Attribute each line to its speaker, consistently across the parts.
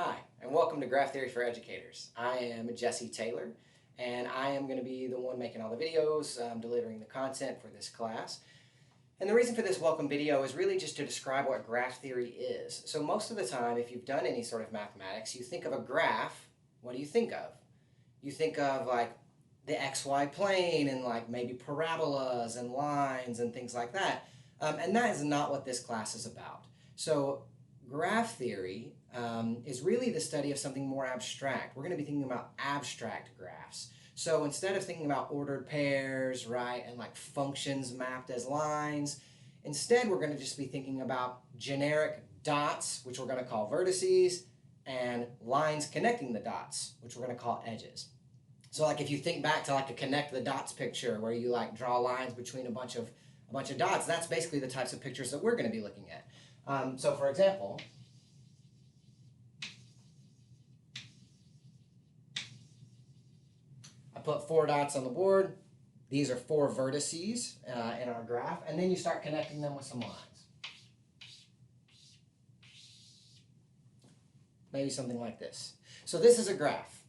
Speaker 1: Hi, and welcome to Graph Theory for Educators. I am Jesse Taylor, and I am going to be the one making all the videos, delivering the content for this class. And the reason for this welcome video is really just to describe what graph theory is. So most of the time, if you've done any sort of mathematics, you think of a graph, what do you think of? You think of like the XY plane and like maybe parabolas and lines and things like that. And that is not what this class is about. So graph theory is really the study of something more abstract. We're going to be thinking about abstract graphs. So instead of thinking about ordered pairs, right, and like functions mapped as lines, instead we're going to just be thinking about generic dots, which we're going to call vertices, and lines connecting the dots, which we're going to call edges. So like if you think back to like a connect the dots picture where you like draw lines between a bunch of dots, that's basically the types of pictures that we're going to be looking at. So for example, I put 4 dots on the board. These are 4 vertices in our graph, and then you start connecting them with some lines. Maybe something like this. So this is a graph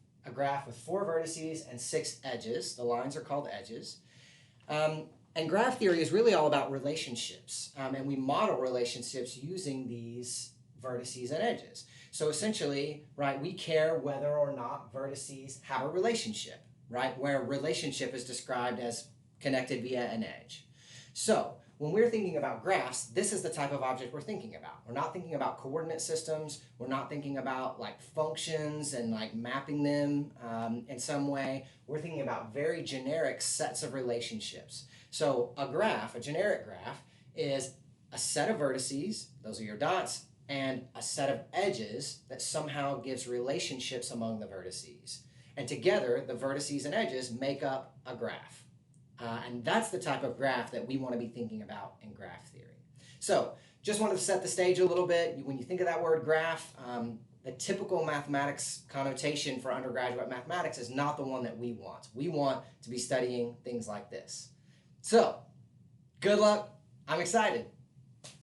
Speaker 1: with 4 vertices and 6 edges. The lines are called edges. And graph theory is really all about relationships, and we model relationships using these vertices and edges. So essentially, right, we care whether or not vertices have a relationship, right, where relationship is described as connected via an edge. So when we're thinking about graphs, this is the type of object we're thinking about. We're not thinking about coordinate systems. We're not thinking about like functions and like mapping them in some way. We're thinking about very generic sets of relationships. So a graph, a generic graph, is a set of vertices, those are your dots, and a set of edges that somehow gives relationships among the vertices. And together, the vertices and edges make up a graph. And that's the type of graph that we want to be thinking about in graph theory. So just wanted to set the stage a little bit. When you think of that word graph, the typical mathematics connotation for undergraduate mathematics is not the one that we want. We want to be studying things like this. So good luck. I'm excited.